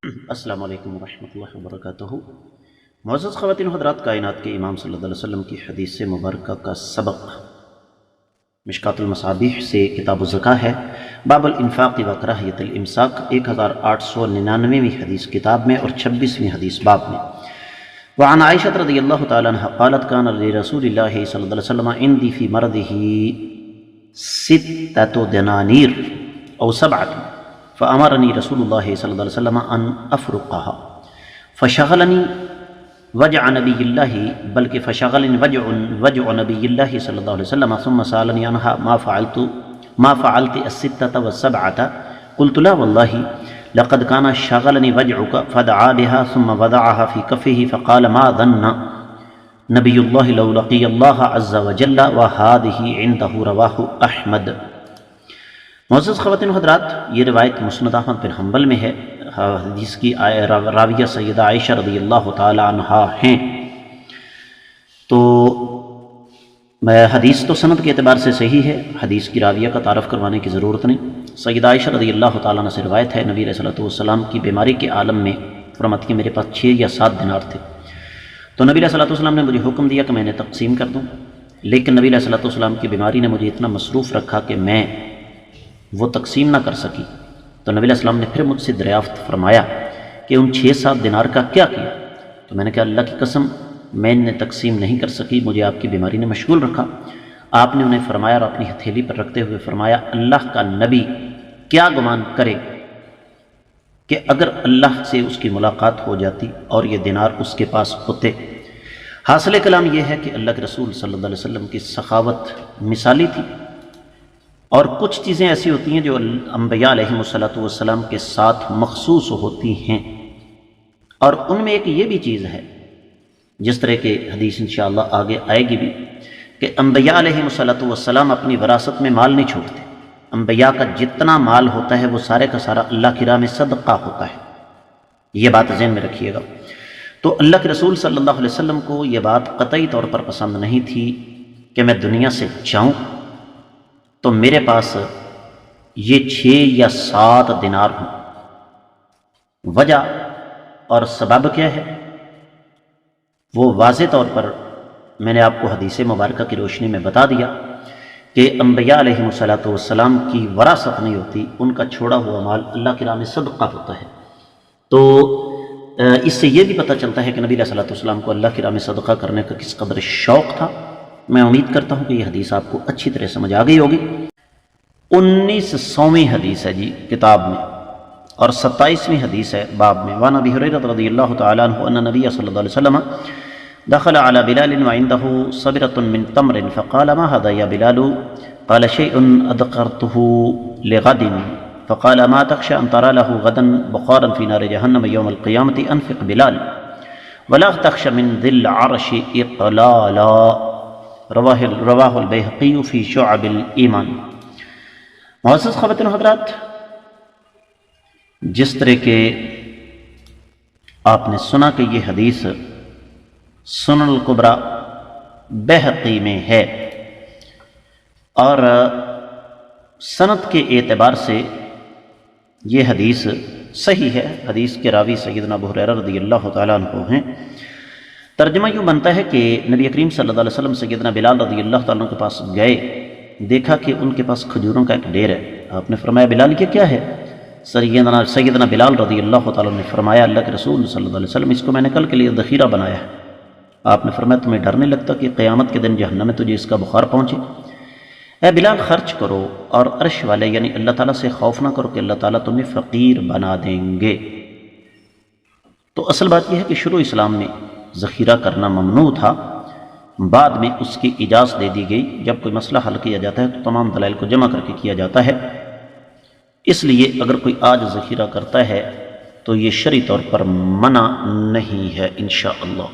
السلام علیکم ورحمۃ اللہ وبرکاتہ۔ معزز خواتین و حضرات، کائنات کے امام صلی اللہ علیہ وسلم کی حدیث مبارکہ کا سبق مشکات المصابیح سے کتاب الزکاة ہے، باب الانفاق و کراہیت الامساک، 1899ویں حدیث کتاب میں اور 26ویں حدیث باب میں۔ وعن عائشہ رضی اللہ تعالی عنہ قالت کان لرسول اللہ صلی اللہ علیہ وسلم عندی فی مرضہ 6 دنانیر او 7 فأمرني رسول الله صلى الله عليه وسلم أن أفرقها فشغلني وجع نبي الله بلکہ فشغلني وجع نبي الله صلى الله عليه وسلم ثم سألني عنها ما فعلت 6 و7 قلت لا والله لقد كان شغلني وجعك فدعا بها ثم وضعها في كفه فقال ما ظن نبي الله لو لقي الله عز وجل وهذه عنده رواه أحمد۔ معزز خواتین و حضرات، یہ روایت مسند احمد بن حنبل میں ہے۔ حدیث کی راویہ سیدہ عائشہ رضی اللہ تعالی عنہا ہیں۔ تو حدیث تو سند کے اعتبار سے صحیح ہے، حدیث کی راویہ کا تعارف کروانے کی ضرورت نہیں۔ سیدہ عائشہ رضی اللہ تعالیٰ عنہ سے روایت ہے، نبی علیہ الصلوۃ والسلام کی بیماری کے عالم میں فرماتی ہے میرے پاس 6 یا 7 دینار تھے، تو نبی علیہ الصلوۃ والسلام نے مجھے حکم دیا کہ میں انہیں تقسیم کر دوں، لیکن نبی علیہ الصلوۃ والسلام کی بیماری نے مجھے اتنا مصروف رکھا کہ میں وہ تقسیم نہ کر سکی۔ تو نبی علیہ السلام نے پھر مجھ سے دریافت فرمایا کہ ان 6-7 دینار کا کیا کیا؟ تو میں نے کہا اللہ کی قسم میں نے تقسیم نہیں کر سکی، مجھے آپ کی بیماری نے مشغول رکھا۔ آپ نے انہیں فرمایا اور اپنی ہتھیلی پر رکھتے ہوئے فرمایا اللہ کا نبی کیا گمان کرے کہ اگر اللہ سے اس کی ملاقات ہو جاتی اور یہ دینار اس کے پاس ہوتے۔ حاصل کلام یہ ہے کہ اللہ کے رسول صلی اللہ علیہ وسلم کی سخاوت مثالی تھی، اور کچھ چیزیں ایسی ہوتی ہیں جو انبیاء علیہم السلام کے ساتھ مخصوص ہوتی ہیں، اور ان میں ایک یہ بھی چیز ہے جس طرح کے حدیث انشاءاللہ آگے آئے گی بھی کہ انبیاء علیہم السلام اپنی وراثت میں مال نہیں چھوڑتے۔ انبیاء کا جتنا مال ہوتا ہے وہ سارے کا سارا اللہ کی راہ میں صدقہ ہوتا ہے، یہ بات ذہن میں رکھیے گا۔ تو اللہ کے رسول صلی اللہ علیہ وسلم کو یہ بات قطعی طور پر پسند نہیں تھی کہ میں دنیا سے جاؤں تو میرے پاس یہ 6 یا 7 دینار ہوں۔ وجہ اور سبب کیا ہے وہ واضح طور پر میں نے آپ کو حدیث مبارکہ کی روشنی میں بتا دیا کہ انبیاء علیہم السلام کی وراثت نہیں ہوتی، ان کا چھوڑا ہوا مال اللہ کی راہ میں صدقہ ہوتا ہے۔ تو اس سے یہ بھی پتہ چلتا ہے کہ نبی علیہ السلام کو اللہ کی راہ میں صدقہ کرنے کا کس قدر شوق تھا۔ میں امید کرتا ہوں کہ یہ حدیث آپ کو اچھی طرح سمجھ آ گئی ہوگی۔ 1900ویں حدیث ہے جی کتاب میں، اور 27ویں حدیث ہے باب میں۔ وعن ابی ہریرہ رضی اللہ تعالی عنہ ان نبی صلی اللہ علیہ وسلم دخل على بلال وعنده صبرة من تمر فقال ما هذا يا بلال؟ قال شيء أدخرته لغد، فقال ما تخشى أن ترى له غدا بخارا في نار جهنم يوم القيامة؟ أنفق بلال ولا تخشى من ذي العرش إقلالا، رواہ البیہقی فی شعب الایمان۔ معزز خواتین و حضرات، جس طرح کہ آپ نے سنا کہ یہ حدیث سنن الکبریٰ بیہقی میں ہے، اور سند کے اعتبار سے یہ حدیث صحیح ہے۔ حدیث کے راوی سیدنا ابو ہریرہ رضی اللہ تعالیٰ عنہ ہیں۔ ترجمہ یوں بنتا ہے کہ نبی کریم صلی اللہ علیہ وسلم سیدنا بلال رضی اللہ تعالیٰ عنہ کے پاس گئے، دیکھا کہ ان کے پاس کھجوروں کا ایک ڈھیر ہے۔ آپ نے فرمایا بلال یہ کیا ہے؟ سیدنا بلال رضی اللہ تعالیٰ عنہ نے فرمایا اللہ کے رسول صلی اللہ علیہ وسلم اس کو میں نے کل کے لیے ذخیرہ بنایا ہے۔ آپ نے فرمایا تمہیں ڈر نہیں لگتا کہ قیامت کے دن جہنم میں تجھے اس کا بخار پہنچے؟ اے بلال خرچ کرو اور عرش والے یعنی اللہ تعالیٰ سے خوف نہ کرو کہ اللہ تعالیٰ تمہیں فقیر بنا دیں گے۔ تو اصل بات یہ ہے کہ شروع اسلام میں ذخیرہ کرنا ممنوع تھا، بعد میں اس کی اجازت دے دی گئی۔ جب کوئی مسئلہ حل کیا جاتا ہے تو تمام دلائل کو جمع کر کے کیا جاتا ہے، اس لیے اگر کوئی آج ذخیرہ کرتا ہے تو یہ شرعی طور پر منع نہیں ہے انشاءاللہ۔